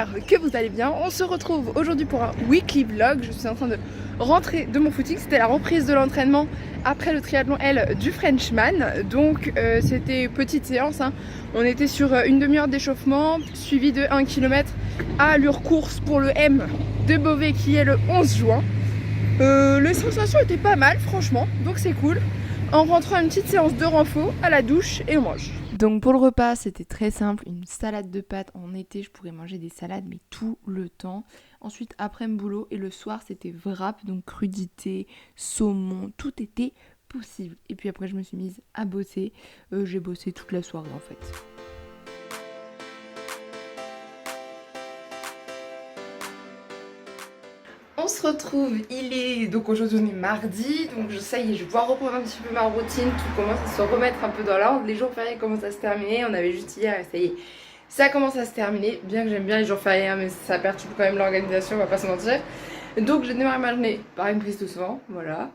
j'espère que vous allez bien. On se retrouve aujourd'hui pour un weekly vlog. Je suis en train de rentrer de mon footing. C'était la reprise de l'entraînement après le triathlon L du Frenchman. Donc c'était petite séance, hein. On était sur une demi-heure d'échauffement suivi de 1 km à allure course pour le M de Beauvais qui est le 11 juin. Les sensations étaient pas mal franchement, donc c'est cool. En rentrant une petite séance de renfo à la douche et on mange. Donc pour le repas, c'était très simple, une salade de pâtes. En été, je pourrais manger des salades, mais tout le temps. Ensuite, après mon boulot, et le soir, c'était wrap, donc crudité, saumon, tout était possible. Et puis après, je me suis mise à bosser. J'ai bossé toute la soirée en fait. On se retrouve, donc aujourd'hui on est mardi, donc ça y est, je vais pouvoir reprendre un petit peu ma routine, tout commence à se remettre un peu dans l'ordre, les jours fériés commencent à se terminer, on avait juste hier et ça y est, ça commence à se terminer, bien que j'aime bien les jours fériés, hein, mais ça perturbe quand même l'organisation, on va pas se mentir. Donc j'ai démarré ma journée par une prise de sang, voilà.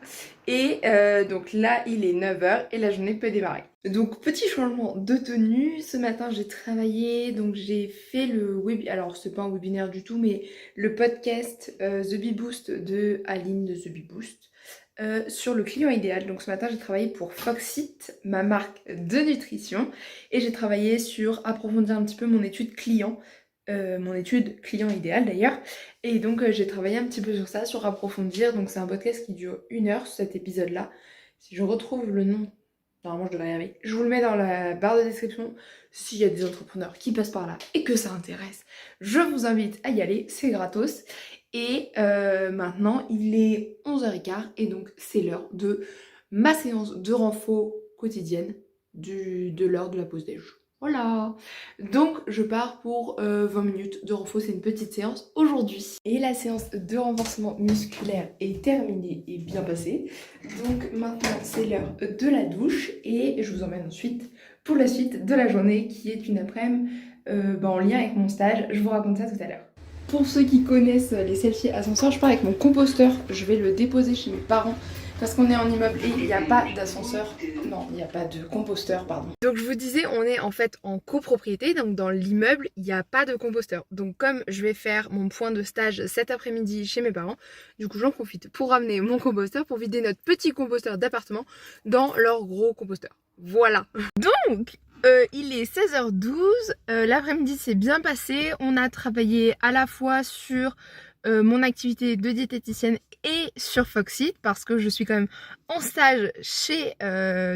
Et donc là il est 9h et la journée peut démarrer. Donc petit changement de tenue, ce matin j'ai travaillé, donc j'ai fait le webinaire, alors c'est pas un webinaire du tout, mais le podcast The Bee Boost de Aline de The Bee Boost sur le client idéal. Donc ce matin j'ai travaillé pour Foxit, ma marque de nutrition, et j'ai travaillé sur approfondir un petit peu mon étude client. Mon étude client idéal d'ailleurs, et donc j'ai travaillé un petit peu sur ça, sur approfondir. Donc c'est un podcast qui dure 1 heure cet épisode là. Si je retrouve le nom, normalement je devrais y arriver, je vous le mets dans la barre de description. S'il y a des entrepreneurs qui passent par là et que ça intéresse, je vous invite à y aller, c'est gratos. Et maintenant il est 11h15 et donc c'est l'heure de ma séance de renfo quotidienne de l'heure de la pause déj. Voilà, donc je pars pour 20 minutes de renfo, c'est une petite séance aujourd'hui. Et la séance de renforcement musculaire est terminée et bien passée. Donc maintenant c'est l'heure de la douche et je vous emmène ensuite pour la suite de la journée qui est une après-midi en lien avec mon stage. Je vous raconte ça tout à l'heure. Pour ceux qui connaissent les selfies ascenseurs, je pars avec mon composteur, je vais le déposer chez mes parents. Parce qu'on est en immeuble et il n'y a pas d'ascenseur, non, il n'y a pas de composteur, pardon. Donc je vous disais, on est en fait en copropriété, donc dans l'immeuble, il n'y a pas de composteur. Donc comme je vais faire mon point de stage cet après-midi chez mes parents, du coup j'en profite pour ramener mon composteur, pour vider notre petit composteur d'appartement dans leur gros composteur. Voilà. Donc il est 16h12, l'après-midi s'est bien passé, on a travaillé à la fois sur mon activité de diététicienne et sur Foxit parce que je suis quand même en stage chez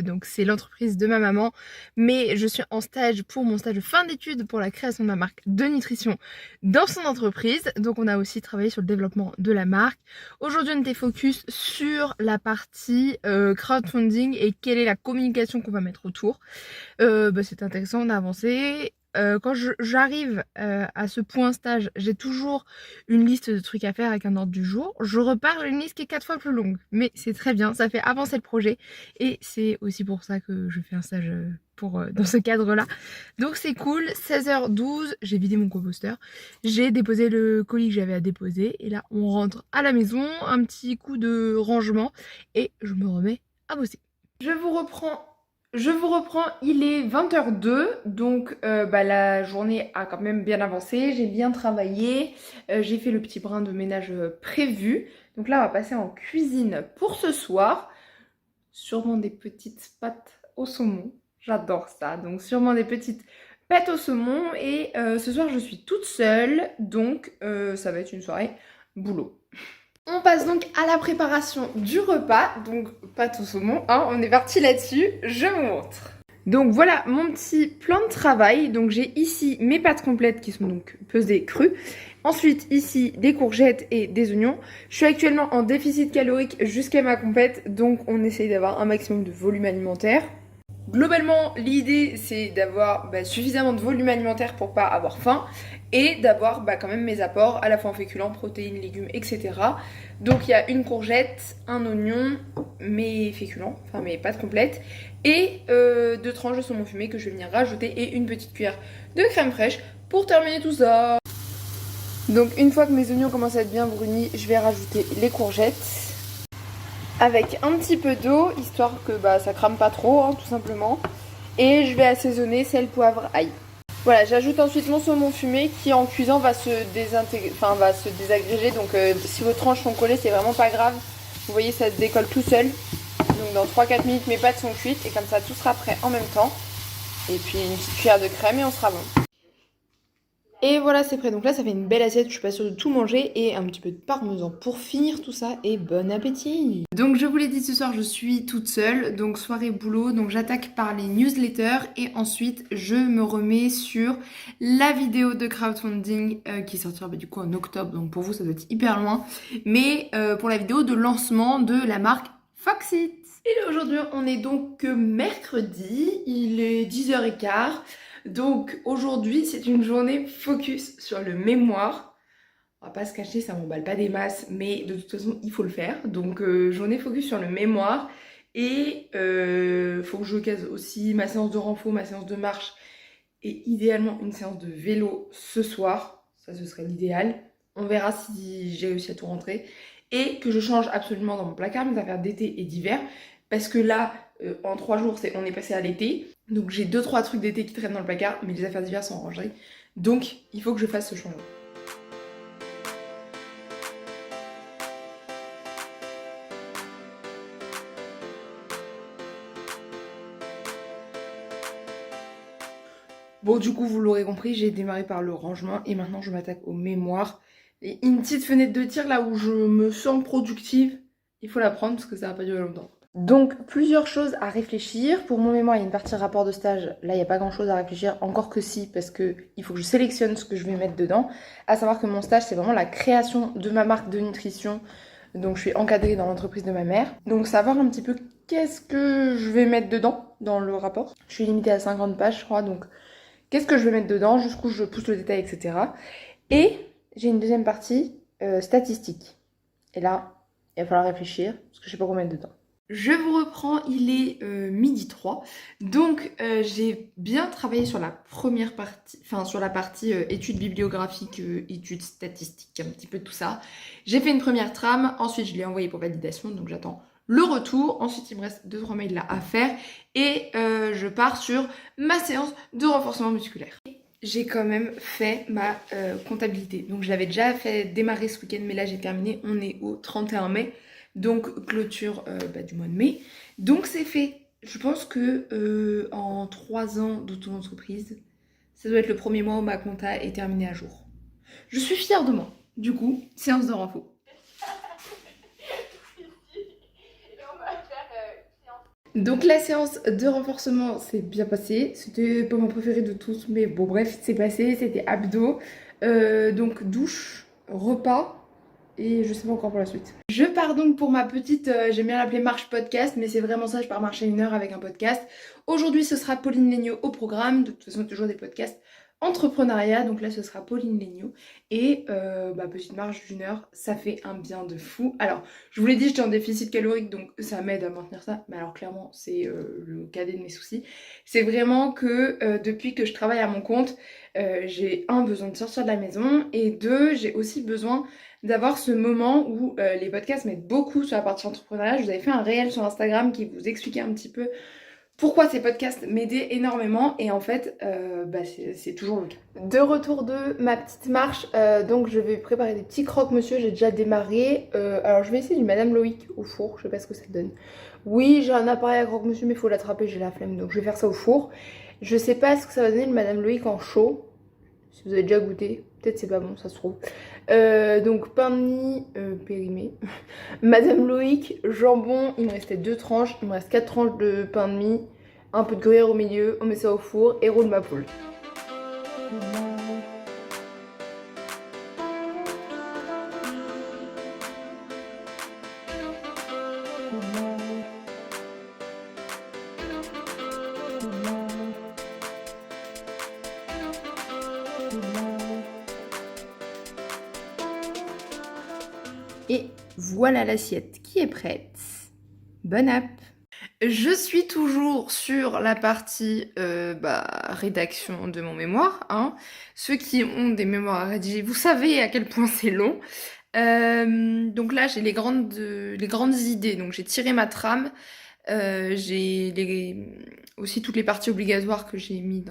donc c'est l'entreprise de ma maman, mais je suis en stage pour mon stage de fin d'études pour la création de ma marque de nutrition dans son entreprise. Donc on a aussi travaillé sur le développement de la marque. Aujourd'hui on était focus sur la partie crowdfunding et quelle est la communication qu'on va mettre autour. C'est intéressant, on a avancé. Quand j'arrive à ce point stage, j'ai toujours une liste de trucs à faire avec un ordre du jour. Je repars, j'ai une liste qui est 4 fois plus longue. Mais c'est très bien, ça fait avancer le projet. Et c'est aussi pour ça que je fais un stage dans ce cadre-là. Donc c'est cool, 16h12, j'ai vidé mon composteur. J'ai déposé le colis que j'avais à déposer. Et là, on rentre à la maison, un petit coup de rangement. Et je me remets à bosser. Je vous reprends, il est 20h02, donc la journée a quand même bien avancé, j'ai bien travaillé, j'ai fait le petit brin de ménage prévu. Donc là on va passer en cuisine pour ce soir, sûrement des petites pâtes au saumon, j'adore ça, donc sûrement des petites pâtes au saumon. Et ce soir je suis toute seule, donc ça va être une soirée boulot. On passe donc à la préparation du repas, donc pâte au saumon, hein, on est parti là-dessus, je vous montre. Donc voilà mon petit plan de travail, donc j'ai ici mes pâtes complètes qui sont donc pesées crues. Ensuite ici des courgettes et des oignons. Je suis actuellement en déficit calorique jusqu'à ma compète, donc on essaye d'avoir un maximum de volume alimentaire. Globalement, l'idée c'est d'avoir suffisamment de volume alimentaire pour pas avoir faim et d'avoir quand même mes apports à la fois en féculents, protéines, légumes, etc. Donc il y a une courgette, un oignon, mes féculents, enfin mes pâtes complètes, et 2 tranches de saumon fumé que je vais venir rajouter et une petite cuillère de crème fraîche pour terminer tout ça. Donc une fois que mes oignons commencent à être bien brunis, je vais rajouter les courgettes avec un petit peu d'eau, histoire que ça crame pas trop, hein, tout simplement. Et je vais assaisonner sel, poivre, ail. Voilà, j'ajoute ensuite mon saumon fumé qui en cuisant va se va se désagréger. Donc si vos tranches sont collées, c'est vraiment pas grave. Vous voyez, ça se décolle tout seul. Donc dans 3-4 minutes, mes pâtes sont cuites et comme ça, tout sera prêt en même temps. Et puis une petite cuillère de crème et on sera bon. Et voilà, c'est prêt. Donc là, ça fait une belle assiette. Je suis pas sûre de tout manger. Et un petit peu de parmesan pour finir tout ça. Et bon appétit! Donc je vous l'ai dit, ce soir, je suis toute seule. Donc soirée boulot. Donc j'attaque par les newsletters. Et ensuite, je me remets sur la vidéo de crowdfunding qui sortira du coup en octobre. Donc pour vous, ça doit être hyper loin. Mais pour la vidéo de lancement de la marque Foxit. Et là, aujourd'hui, on est donc mercredi. Il est 10h15. Donc aujourd'hui, c'est une journée focus sur le mémoire. On va pas se cacher, ça m'emballe pas des masses, mais de toute façon, il faut le faire. Donc journée focus sur le mémoire. Et faut que je case aussi ma séance de renfo, ma séance de marche et idéalement une séance de vélo ce soir. Ça, ce serait l'idéal. On verra si j'ai réussi à tout rentrer. Et que je change absolument dans mon placard mes affaires d'été et d'hiver. Parce que là, en 3 jours, on est passé à l'été. Donc j'ai 2-3 trucs d'été qui traînent dans le placard, mais les affaires d'hiver sont rangées. Donc il faut que je fasse ce changement. Bon, du coup, vous l'aurez compris, j'ai démarré par le rangement et maintenant je m'attaque aux mémoires. Et une petite fenêtre de tir là où je me sens productive, il faut la prendre parce que ça va pas durer longtemps. Donc, plusieurs choses à réfléchir. Pour mon mémoire, il y a une partie rapport de stage. Là, il n'y a pas grand-chose à réfléchir, encore que si, parce qu'il faut que je sélectionne ce que je vais mettre dedans. À savoir que mon stage, c'est vraiment la création de ma marque de nutrition. Donc, je suis encadrée dans l'entreprise de ma mère. Donc, savoir un petit peu qu'est-ce que je vais mettre dedans dans le rapport. Je suis limitée à 50 pages, je crois. Donc, qu'est-ce que je vais mettre dedans, jusqu'où je pousse le détail, etc. Et j'ai une deuxième partie statistique. Et là, il va falloir réfléchir, parce que je sais pas quoi mettre dedans. Je vous reprends, il est 12h03. Donc j'ai bien travaillé sur la première partie, enfin sur la partie études bibliographiques, études statistiques, un petit peu tout ça. J'ai fait une première trame, ensuite je l'ai envoyée pour validation, donc j'attends le retour. Ensuite il me reste 2-3 mails là à faire et je pars sur ma séance de renforcement musculaire. J'ai quand même fait ma comptabilité. Donc je l'avais déjà fait démarrer ce week-end, mais là j'ai terminé, on est au 31 mai. Donc clôture du mois de mai. Donc c'est fait. Je pense que en 3 ans d'auto-entreprise, ça doit être le premier mois où ma compta est terminée à jour. Je suis fière de moi. Du coup, séance de renfo. Donc la séance de renforcement s'est bien passée. C'était pas mon préféré de tous, mais bon bref, c'est passé. C'était abdos. Donc douche, repas. Et je sais pas encore pour la suite. Je pars donc pour ma petite, j'aime bien l'appeler marche podcast, mais c'est vraiment ça, je pars marcher 1 heure avec un podcast. Aujourd'hui ce sera Pauline Léniaud au programme, de toute façon toujours des podcasts entrepreneuriat, donc là ce sera Pauline Léniaud. Et petite marche d'1 heure, ça fait un bien de fou. Alors je vous l'ai dit, j'étais en déficit calorique, donc ça m'aide à maintenir ça, mais alors clairement c'est le cadet de mes soucis. C'est vraiment que depuis que je travaille à mon compte, j'ai besoin de sortir de la maison, et 2, j'ai aussi besoin d'avoir ce moment où les podcasts mettent beaucoup sur la partie entrepreneuriat. Je vous avais fait un réel sur Instagram qui vous expliquait un petit peu pourquoi ces podcasts m'aidaient énormément, et en fait c'est toujours le cas. De retour de ma petite marche, donc je vais préparer des petits croque-monsieur, j'ai déjà démarré. Alors je vais essayer du Madame Loïc au four, je sais pas ce que ça donne. Oui, j'ai un appareil à croque-monsieur mais il faut l'attraper, j'ai la flemme, donc je vais faire ça au four. Je sais pas ce que ça va donner le Madame Loïc en chaud, si vous avez déjà goûté, peut-être c'est pas bon, ça se trouve. Donc pain de mie périmé, Madame Loïc, jambon, il me restait 2 tranches, il me reste 4 tranches de pain de mie, un peu de gruyère au milieu, on met ça au four et roule ma poule. Et voilà l'assiette qui est prête. Bonne app! Je suis toujours sur la partie rédaction de mon mémoire. Hein. Ceux qui ont des mémoires à rédiger, vous savez à quel point c'est long. Donc là, j'ai les grandes idées. Donc j'ai tiré ma trame. J'ai aussi toutes les parties obligatoires que j'ai mis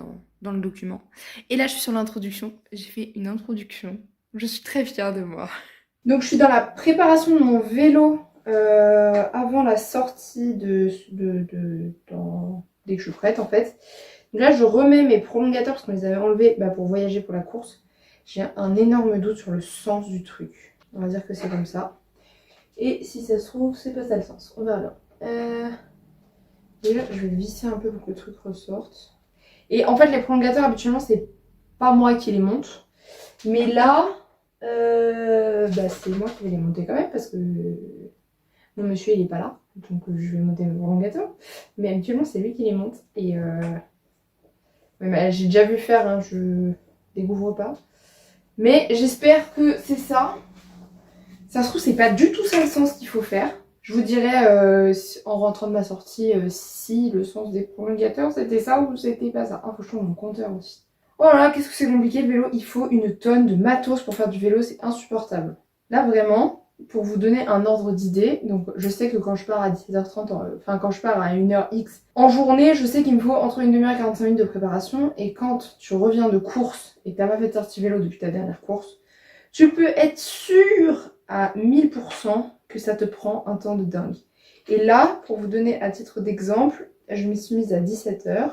dans le document. Et là, je suis sur l'introduction. J'ai fait une introduction. Je suis très fière de moi. Donc, je suis dans la préparation de mon vélo avant la sortie dès que je suis prête, en fait. Donc là, je remets mes prolongateurs parce qu'on les avait enlevés pour voyager pour la course. J'ai un énorme doute sur le sens du truc. On va dire que c'est comme ça. Et si ça se trouve, c'est pas ça le sens. On verra bien. Déjà, je vais le visser un peu pour que le truc ressorte. Et en fait, les prolongateurs, habituellement, c'est pas moi qui les monte. Mais là, c'est moi qui vais les monter quand même parce que mon monsieur, il est pas là. Donc, je vais monter mes prolongateurs. Mais habituellement, c'est lui qui les monte. Et j'ai déjà vu faire, hein, je découvre pas. Mais j'espère que c'est ça. Ça se trouve, c'est pas du tout ça le sens qu'il faut faire. Je vous dirai en rentrant de ma sortie si le sens des prolongateurs c'était ça ou c'était pas ça. Ah, faut que je change mon compteur aussi. Oh là là, qu'est-ce que c'est compliqué le vélo. Il faut une tonne de matos pour faire du vélo, c'est insupportable. Là vraiment, pour vous donner un ordre d'idée, donc je sais que quand je pars à 17h30, quand je pars à 1h X, en journée, je sais qu'il me faut entre une demi-heure et 45 minutes de préparation. Et quand tu reviens de course et que t'as pas fait de sortie vélo depuis ta dernière course, tu peux être sûr à 1000% que ça te prend un temps de dingue. Et là, pour vous donner à titre d'exemple, je me suis mise à 17h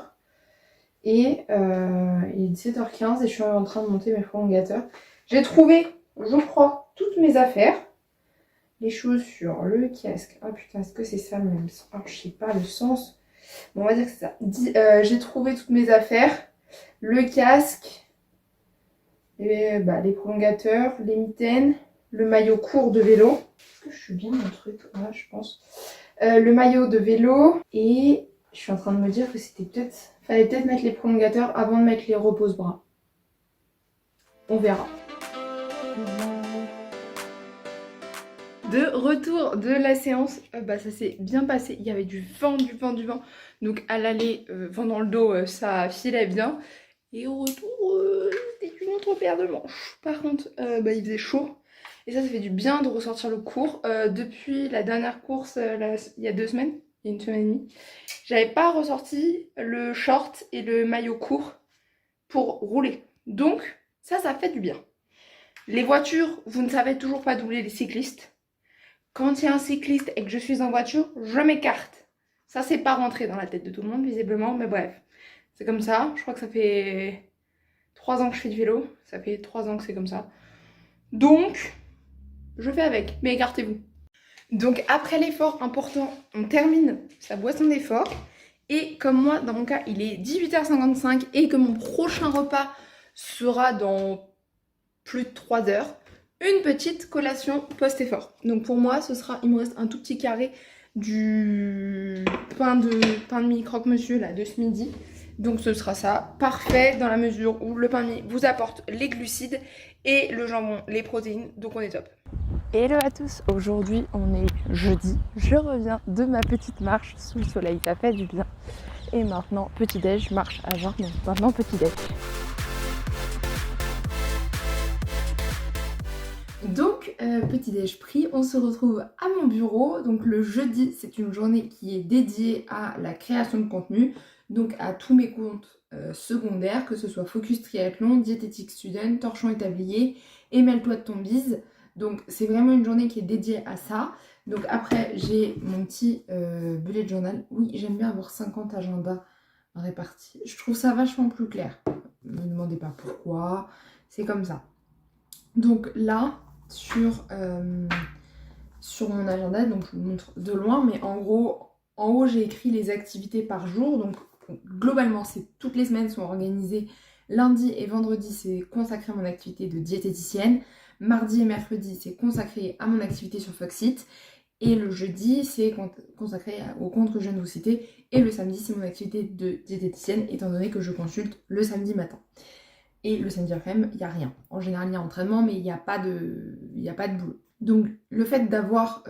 et il est 17h15 et je suis en train de monter mes prolongateurs. J'ai trouvé, je crois, toutes mes affaires. Les chaussures, le casque. Ah putain, est-ce que c'est ça le même sens? Ah, je sais pas le sens. Bon, on va dire que c'est ça. J'ai trouvé toutes mes affaires. Le casque, les prolongateurs, les mitaines, le maillot court de vélo. Est-ce que je suis bien dans le truc? Ouais, je pense. Le maillot de vélo. Et je suis en train de me dire que fallait peut-être mettre les prolongateurs avant de mettre les repose-bras. On verra. De retour de la séance, ça s'est bien passé. Il y avait du vent, du vent, du vent. Donc à l'aller, vent dans le dos, ça filait bien. Et au retour, c'était une autre paire de manches. Par contre, il faisait chaud. Et ça fait du bien de ressortir le cours. Depuis la dernière course, il y a 2 semaines, il y a 1 semaine et demie, j'avais pas ressorti le short et le maillot court pour rouler. Donc, ça fait du bien. Les voitures, vous ne savez toujours pas doubler les cyclistes. Quand il y a un cycliste et que je suis en voiture, je m'écarte. Ça, c'est pas rentré dans la tête de tout le monde, visiblement, mais bref. C'est comme ça. Je crois que ça fait 3 ans que je fais du vélo. Ça fait 3 ans que c'est comme ça. Donc, je fais avec. Mais écartez-vous. Donc, après l'effort important, on termine sa boisson d'effort. Et comme moi, dans mon cas, il est 18h55 et que mon prochain repas sera dans plus de 3 heures, une petite collation post-effort. Donc pour moi, il me reste un tout petit carré du pain de mie croque-monsieur là de ce midi. Donc ce sera ça, parfait dans la mesure où le pain de mie vous apporte les glucides et le jambon, les protéines, donc on est top. Hello à tous, aujourd'hui on est jeudi, je reviens de ma petite marche sous le soleil, ça fait du bien. Et maintenant petit déj, je marche à 20, donc maintenant petit déj. Donc, petit déj pris, on se retrouve à mon bureau. Donc le jeudi, c'est une journée qui est dédiée à la création de contenu, donc à tous mes comptes secondaires, que ce soit Focus Triathlon, Diététique Student, Torchon et Tablier, et Mêle-toi de ton bise. Donc c'est vraiment une journée qui est dédiée à ça. Donc après, j'ai mon petit bullet journal. Oui, j'aime bien avoir 50 agendas répartis. Je trouve ça vachement plus clair. Ne me demandez pas pourquoi, c'est comme ça. Donc là, sur mon agenda, donc je vous montre de loin, mais en gros, en haut j'ai écrit les activités par jour. Donc globalement, toutes les semaines sont organisées. Lundi et vendredi, c'est consacré à mon activité de diététicienne. Mardi et mercredi, c'est consacré à mon activité sur Foxit. Et le jeudi, c'est consacré au compte que je viens de vous citer. Et le samedi, c'est mon activité de diététicienne, étant donné que je consulte le samedi matin. Et le samedi après-midi, il n'y a rien. En général, il y a entraînement, mais il n'y a pas de boulot. Donc, le fait d'avoir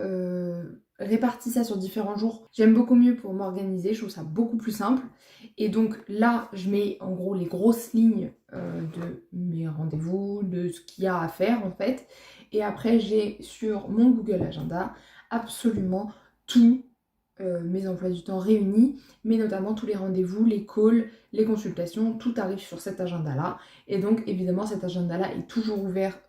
réparti ça sur différents jours, j'aime beaucoup mieux pour m'organiser. Je trouve ça beaucoup plus simple. Et donc là, je mets en gros les grosses lignes de mes rendez-vous, de ce qu'il y a à faire en fait. Et après, j'ai sur mon Google Agenda absolument tout mes emplois du temps réunis, mais notamment tous les rendez-vous, les calls, les consultations, tout arrive sur cet agenda-là. Et donc évidemment cet agenda-là est toujours ouvert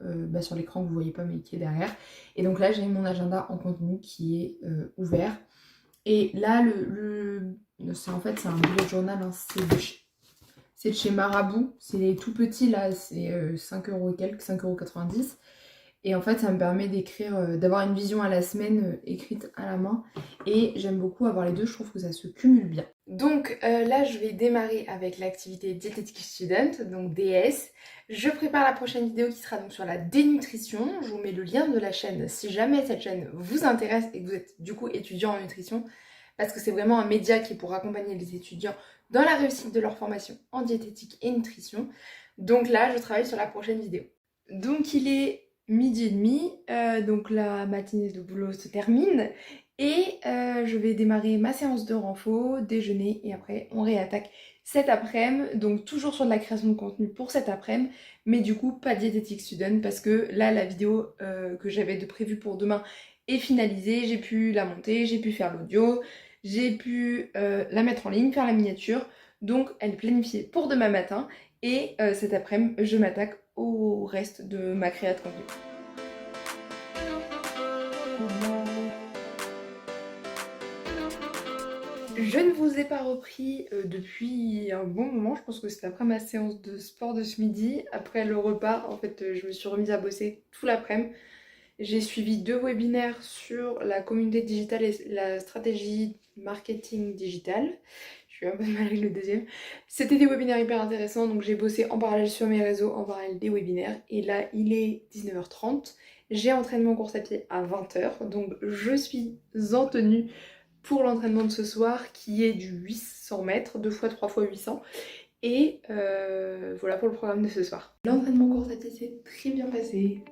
sur l'écran que vous voyez pas mais qui est derrière. Et donc là j'ai mon agenda en continu qui est ouvert. Et là c'est en fait c'est un bullet journal, hein, c'est de chez Marabout, c'est les tout petits là, c'est 5 € et quelques, 5,90 €. Et en fait, ça me permet d'écrire, d'avoir une vision à la semaine écrite à la main. Et j'aime beaucoup avoir les deux, je trouve que ça se cumule bien. Donc là, je vais démarrer avec l'activité Dietetic Student, donc DS. Je prépare la prochaine vidéo qui sera donc sur la dénutrition. Je vous mets le lien de la chaîne si jamais cette chaîne vous intéresse et que vous êtes du coup étudiant en nutrition. Parce que c'est vraiment un média qui est pour accompagner les étudiants dans la réussite de leur formation en diététique et nutrition. Donc là, je travaille sur la prochaine vidéo. Donc il est 12h30, donc la matinée de boulot se termine et je vais démarrer ma séance de renfo, déjeuner et après on réattaque cet après-midi. Donc toujours sur de la création de contenu pour cet après-midi, mais du coup pas Dietetic Student parce que là la vidéo que j'avais de prévue pour demain est finalisée, j'ai pu la monter, j'ai pu faire l'audio, j'ai pu la mettre en ligne, faire la miniature, donc elle est planifiée pour demain matin et cet après-midi je m'attaque au reste de ma créa de contenu. Je ne vous ai pas repris depuis un bon moment, je pense que c'était après ma séance de sport de ce midi, après le repas, en fait je me suis remise à bosser tout l'après-midi. J'ai suivi 2 webinaires sur la communauté digitale et la stratégie marketing digital. Je suis un peu mal avec le deuxième. C'était des webinaires hyper intéressants, donc j'ai bossé en parallèle sur mes réseaux, en parallèle des webinaires. Et là, il est 19h30. J'ai entraînement course à pied à 20h, donc je suis en tenue pour l'entraînement de ce soir qui est du 800 mètres, 2 x 3 x 800. Et voilà pour le programme de ce soir. L'entraînement course à pied s'est très bien passé.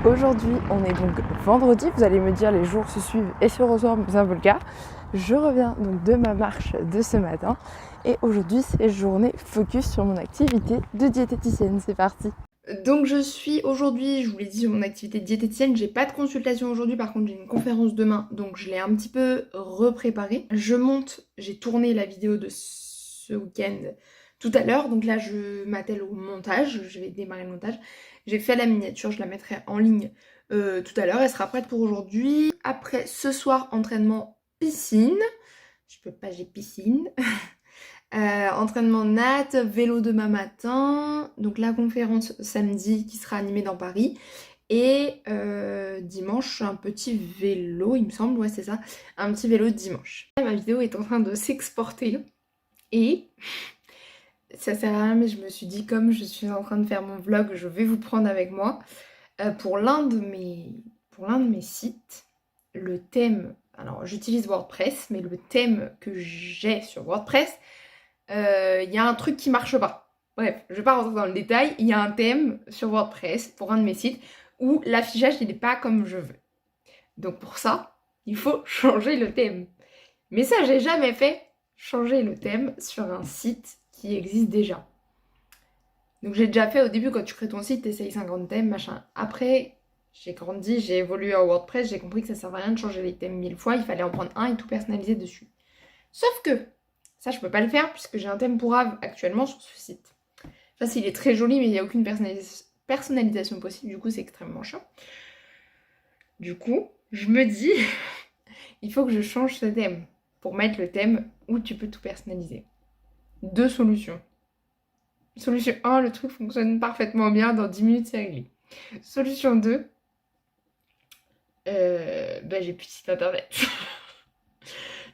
Aujourd'hui, on est donc vendredi, vous allez me dire les jours se suivent et se ressemblent, c'est un peu le cas. Je reviens donc de ma marche de ce matin et aujourd'hui c'est journée focus sur mon activité de diététicienne, c'est parti. Donc je suis aujourd'hui, je vous l'ai dit, sur mon activité de diététicienne, j'ai pas de consultation aujourd'hui, par contre j'ai une conférence demain, donc je l'ai un petit peu repréparée. Je monte, j'ai tourné la vidéo de ce week-end tout à l'heure, donc là je m'attelle au montage, je vais démarrer le montage. J'ai fait la miniature, je la mettrai en ligne tout à l'heure, elle sera prête pour aujourd'hui. Après ce soir, entraînement piscine, je peux pas, j'ai piscine. Entraînement nat, vélo demain matin, donc la conférence samedi qui sera animée dans Paris. Et dimanche, un petit vélo, il me semble, ouais c'est ça, un petit vélo dimanche. Ma vidéo est en train de s'exporter et ça sert à rien, mais je me suis dit, comme je suis en train de faire mon vlog, je vais vous prendre avec moi. Pour l'un de mes sites, le thème, alors j'utilise WordPress, mais le thème que j'ai sur WordPress, il y a un truc qui marche pas. Bref, je vais pas rentrer dans le détail, il y a un thème sur WordPress pour un de mes sites où l'affichage il n'est pas comme je veux. Donc pour ça, il faut changer le thème. Mais ça, j'ai jamais fait, changer le thème sur un site qui existe déjà. Donc j'ai déjà fait au début, quand tu crées ton site, t'essayes 50 thèmes, machin. Après, j'ai grandi, j'ai évolué en WordPress, j'ai compris que ça servait à rien de changer les thèmes 1000 fois, il fallait en prendre un et tout personnaliser dessus. Sauf que, ça je peux pas le faire puisque j'ai un thème pour Ave actuellement sur ce site. Enfin, il est très joli, mais il n'y a aucune personnalisation possible, du coup c'est extrêmement chiant. Du coup, je me dis, il faut que je change ce thème pour mettre le thème où tu peux tout personnaliser. 2 solutions. Solution 1, le truc fonctionne parfaitement bien, dans 10 minutes c'est réglé. Solution 2, j'ai plus de site internet.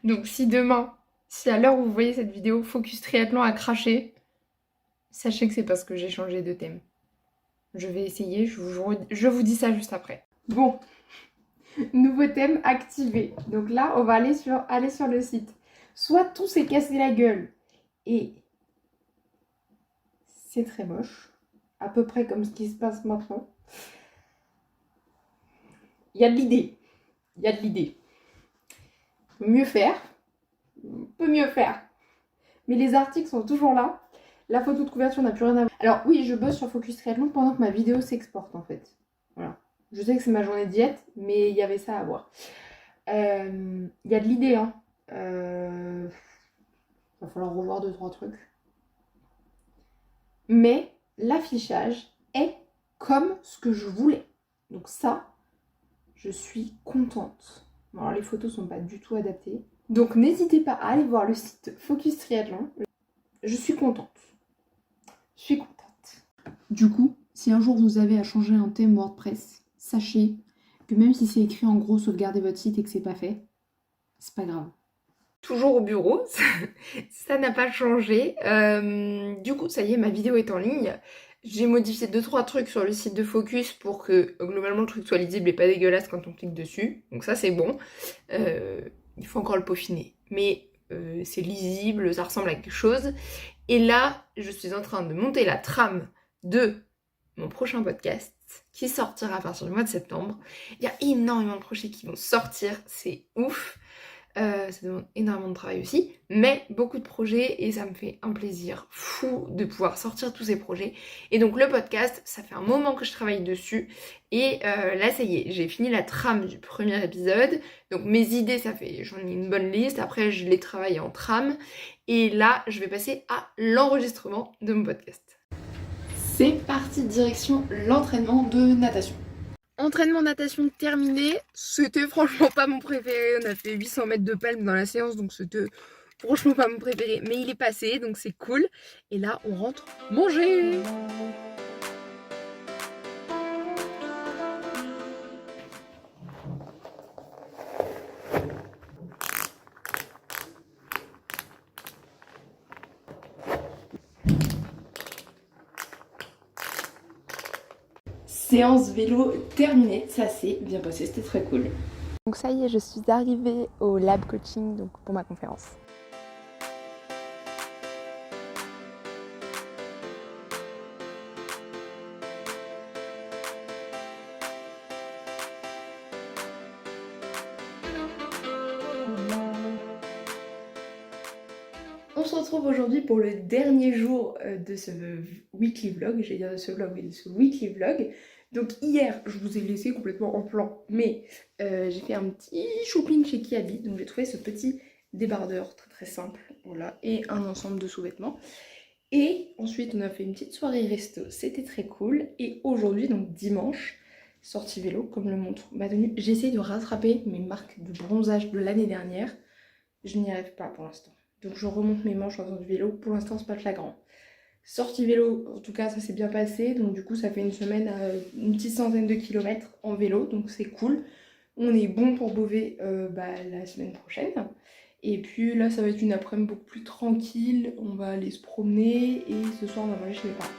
Donc si demain, si à l'heure où vous voyez cette vidéo, Focus Triathlon a craché, sachez que c'est parce que j'ai changé de thème. Je vais essayer, je vous dis ça juste après. Bon, nouveau thème activé. Donc là, on va aller sur le site. Soit tout s'est cassé la gueule et c'est très moche, à peu près comme ce qui se passe maintenant. Il y a de l'idée. Il y a de l'idée. Mieux faire. On peut mieux faire. Mais les articles sont toujours là. La photo de couverture n'a plus rien à voir. Alors oui, je bosse sur Focus Triathlon pendant que ma vidéo s'exporte en fait. Voilà. Je sais que c'est ma journée de diète, mais il y avait ça à voir. Il y a de l'idée, hein. Va falloir revoir 2-3 trucs. Mais l'affichage est comme ce que je voulais. Donc ça, je suis contente. Bon, alors les photos sont pas du tout adaptées. Donc n'hésitez pas à aller voir le site Focus Triathlon. Je suis contente. Je suis contente. Du coup, si un jour vous avez à changer un thème WordPress, sachez que même si c'est écrit en gros sauvegardez votre site et que c'est pas fait, c'est pas grave. Toujours au bureau, ça n'a pas changé. Du coup, ça y est, ma vidéo est en ligne. J'ai modifié 2-3 trucs sur le site de Focus pour que globalement le truc soit lisible et pas dégueulasse quand on clique dessus. Donc ça c'est bon. Il faut encore le peaufiner. Mais c'est lisible, ça ressemble à quelque chose. Et là, je suis en train de monter la trame de mon prochain podcast qui sortira à partir du mois de septembre. Il y a énormément de projets qui vont sortir, c'est ouf. Ça demande énormément de travail aussi, mais beaucoup de projets et ça me fait un plaisir fou de pouvoir sortir tous ces projets. Et donc le podcast, ça fait un moment que je travaille dessus et là ça y est, j'ai fini la trame du premier épisode. Donc mes idées, j'en ai une bonne liste, après je les travaille en trame et là je vais passer à l'enregistrement de mon podcast. C'est parti, direction l'entraînement de natation. Entraînement natation terminé, c'était franchement pas mon préféré, on a fait 800 mètres de palme dans la séance donc c'était franchement pas mon préféré, mais il est passé donc c'est cool. Et là on rentre manger. Séance vélo terminée, ça s'est bien passé, c'était très cool. Donc ça y est, je suis arrivée au lab coaching donc pour ma conférence. On se retrouve aujourd'hui pour le dernier jour de ce weekly vlog, j'allais dire de ce vlog, mais de ce weekly vlog. Donc hier, je vous ai laissé complètement en plan, mais j'ai fait un petit shopping chez Kiabi, donc j'ai trouvé ce petit débardeur très très simple, voilà, et un ensemble de sous-vêtements. Et ensuite, on a fait une petite soirée resto, c'était très cool. Et aujourd'hui, donc dimanche, sortie vélo, comme le montre ma tenue. J'essaie de rattraper mes marques de bronzage de l'année dernière, je n'y arrive pas pour l'instant. Donc je remonte mes manches en faisant du vélo. Pour l'instant, c'est pas flagrant. Sortie vélo, en tout cas, ça s'est bien passé. Donc du coup, ça fait une semaine à une petite centaine de kilomètres en vélo. Donc c'est cool. On est bon pour Beauvais la semaine prochaine. Et puis là, ça va être une après-midi beaucoup plus tranquille. On va aller se promener et ce soir, on va manger chez mes parents.